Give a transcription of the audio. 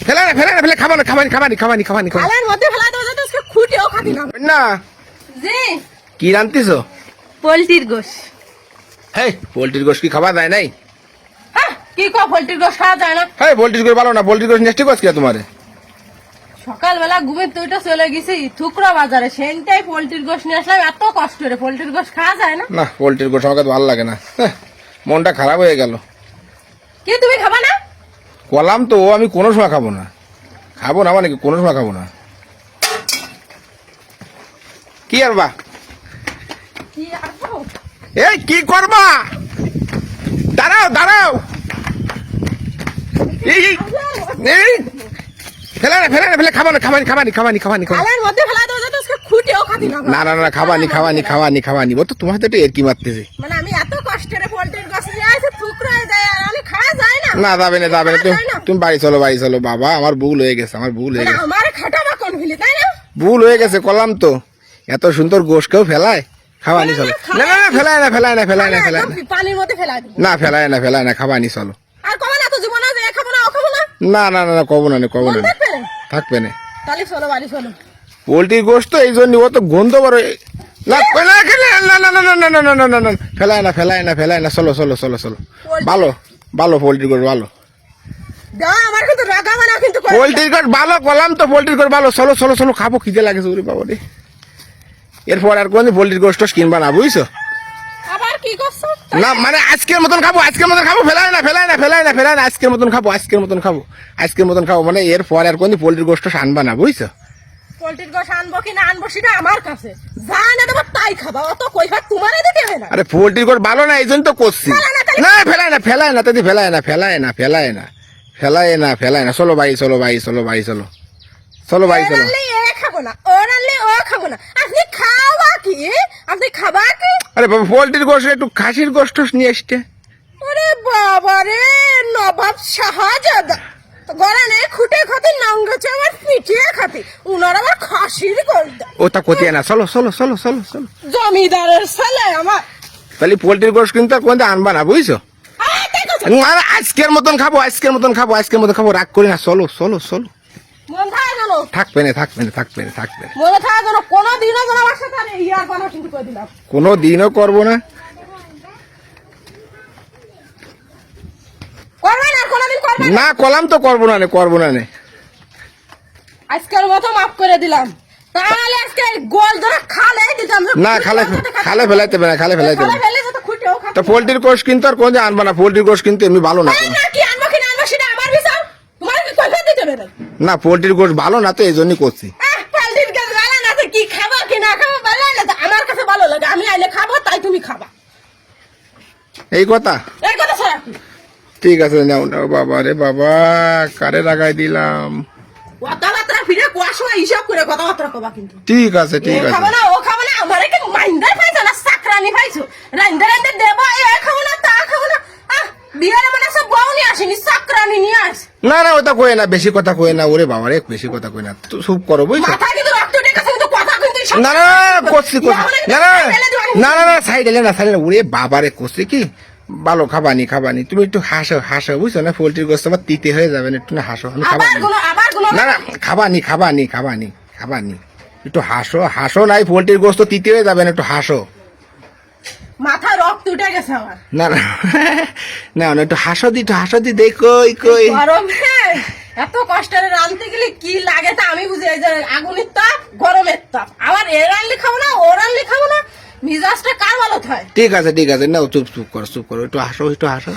ফেলা না ফেলা না ফেলে খাবানি খাবানি খাবানি খাবানি খাবানি থালার মধ্যে ফেলা দেবো যাতে আজকে খুঁটেও খাবি না। না জি কি রান্তিছো? পোলট্রির গোশ। হেই পোল্ট্রির গোশ কি খাওয়া যায় নাই? হ্যাঁ কি কো পোলট্রির গোশ খাওয়া যায় না? হেই পোল্ট্রির গোশ ভালো না, পোল্ট্রির গোশ নেস্টি গোশ কি তোমারে? সকালবেলা ঘুমের তুইটা চলে গেছি থুকরা বাজারে, সেনটাই পোলট্রির গোশ নিয়ে আসলাম। এত কষ্ট করে পোলট্রির গোশ খাওয়া যায় না? না পোল্ট্রির গোশ আমাকে তো ভালো লাগে না, মনটা খারাপ হয়ে গেল। কি তুমি খাবা না? কলাম তো আমি কোনো সময় খাবো না, খাবো না মানে কি কোনো সময় খাবো না। কি আর বা কি আর খাবো? এই কি করবা? দাঁড়াও দাঁড়াও, এই এই ফেলা না ফেলা না ফেলে খাবো না, খাবানি খাবানি খাবানি খাবানি খাবানি। থালার মধ্যে ফেলা দেবো যাতে আজকে খুঁটেও খাবি না। না না না খাবানি খাবানি খাবানি খাবানি, ও তো তোমার তো একটু এরকি মারতেছে। মানে আমি এত কষ্ট করে পোলট্রির গোশ নিয়ে আসি থুকরা হয়ে যায় আর আমি খাওয়া যায় না। না যাবে না যাবে না, তুমি তুমি বাড়ি চলো বাড়ি চলো। বাবা আমার ভুল হয়ে গেছে, আমার ভুল হয়ে মানে গেছে, আমার খাটাবা কোন ভিলি তাই না? ভুল হয়ে গেছে। করলাম তো এত সুন্দর গোশ কেউ ফেলায়? খাবানি চলো। না না না ফেলায় না ফেলায় না ফেলায় না ফেলায় না, পানির মধ্যে ফেলা দিবি না ফেলায় না ফেলায় না, খাবানি চলো। আর কবে না তো জীবনে যে খাবো না ও খাবো না না না না না কব না কব না, মন থাকবে? থাকবে না। তাহলে চলো বাড়ি চলো। পোল্ট্রির গোশ তো এই জন্য ও তো গন্ধ বড়। না না না না না না না না না না না ফেলায় না ফেলায় না ফেলায় না, চলো চলো চলো চলো। ভালো ভালো পোল্ট্রির গোশ ভালো, দাও আমার কিন্তু রাগাবে না কিন্তু করে। পোল্ট্রির গোশ ভালো। করলাম তো পোল্ট্রির গোশ ভালো, চলো চলো চলো খাবো, খিদে লাগেছে ওরে বাবা রে। এরপর আর কোনদিন পোল্ট্রির গোশ টোশ কিনবা না বুঝছো? আবার কি করছো? না মানে আজকের মতন খাবো, আজকের মতন খাবো, ফেলায় না ফেলায় না ফেলায় না ফেলায় না, আজকের মতন খাবো, আজকের মতন খাবো, আজকের মতন খাবো। মানে এরপর আর কোনদিন পোল্ট্রির গোশ টোশ আনবা না বুঝছো? পোলট্রির গোশ আনবো কি না আনবো সেটা আমার কাছে, যা না দেবো তাই খাবা। অত কইফাক তোমারই দিতে হয় না। আরে পোল্ট্রির গোশ ভালো না এই জন্য তো করছি। না ফেলায় না ফেলায় না তাদি ফেলায় না ফেলায় না ফেলায় না ফেলায় না ফেলায় না, চলো বাড়ি চলো বাড়ি চলো বাড়ি চলো, চলো বাড়ি চলো। রানলে এ খাবো না, ও রানলে ও খাবো না। আপনি খাওয়া কি? আপনি খাবা কি? আরে বাবা পোল্ট্রির গোশ একটু খাসির গোশ টোশ নিয়ে আসতে। ওরে বাবা রে, নবাব শাহজাদা গড়ানে খুঁটে খাতে নাঙ্গছে আবার পিটিয়ে খাতে, উনার আবার খাসির গোশ দেয়। ও তা কোথায় না, চলো চলো চলো চলো চলো। জমিদারের ছেলে আমার। তাহলে পোল্ট্রির গোশ কিন্তু আর কোনদিন আনবা না বুঝছো? ঠিক আছে, না, আজকের মতন খাবো, আজকের মতন খাবো, আজকের মতন খাবো, রাগ করি না, চলো চলো চলো। মন থাকে গেল, থাকবে না থাকবে না থাকবে না থাকবে না, মনে থাকে গেল। কোনোদিনও যেন আমার সাথে আর ইয়ার বানা শুরু করে দিলাম। কোনো দিনও করবো না। করবেন আর কোনোদিন করবেন না। না করলাম তো করবো না নে, করবো না নে। আজকের মতো মাফ করে দিলাম, তাহলে আজকে গোল ধরে খালে দিতাম। না খালে খালে ফেলাইতে হবে না, খালে ফেলাইতে হবে খালে না। ফেলে যত খুঁটেও খাবো। তো পোল্ট্রির কোষ কিন্তু আর কোনদিন আনবা না, পোল্ট্রির কোষ কিন্তু এমনি ভালো না। আরে না, কি আনবো কি না আনবো সেটা আমার বিচার, তোমার কি কইফা দিতে হবে না? না পোল্ট্রির কোষ ভালো না তো এই জন্যই করছি। পাল্টির গাছ ভালো না তো কি খাবা কি না খাবা ভালো লাগে না। আমার কাছে ভালো লাগে, আমি আইলে খাবো তাই তুমি খাবা, এই কথা। এই কথা ছাড়া কি? ঠিক আছে নাও নাও। বাবা রে বাবা, কারে লাগাই দিলাম। কথাবার্তা ফিরে কোয়ার সময় হিসাব করে কথাবার্তা কবা কিন্তু। ঠিক আছে ঠিক আছে। খাবো না ও খাবো না, আমার কি মাইন্ডার পাইছো না চাকরানি পাইছো? রাইন্দা রাইন্দা দেবো এ খাবো না তা খাবো না। বিয়ের মানে সব বউ নিয়ে আসেনি, চাকরানি নিয়ে আস। না না ওটা কই না, বেশি কথা কই না। ওরে বাবা রে বেশি কথা কই না, তো চুপ করো বুঝছো? মাথা কিন্তু রক্ত উঠে গেছে কিন্তু কথা কিন্তু না না করছি করছি না না না না না সাইড এলে না সাইড। ওরে বাবা রে করছি কি ভালো খাবানি খাবানি। তুমি একটু হাসো হাসো বুঝছো না, পোল্ট্রির গোশত আবার তিতে হয়ে যাবে না, একটু না হাসো। আমি আবার খাবানি গুলো না না খাবানি খাবানি খাবানি খাবানি, একটু হাসো হাসো। নাই পোল্ট্রির গোশত তিতে হয়ে যাবে না, একটু হাসো। মাথা রক্ত উঠে গেছে আমার। না না না না একটু হাসো দি, একটু হাসো দি। দেখ কই কই গরমে এত কষ্টের রাঁধতে গেলে কি লাগে তা আমি বুঝি। এই যে আগুনের তাপ, গরমের তাপ, আবার এ রানলে খাবো না ও রানলে খাবো না, মিজাজটা কার ভালো হয়? ঠিক আছে ঠিক আছে, না চুপ চুপ করো চুপ করো, একটু হাসো একটু হাসো।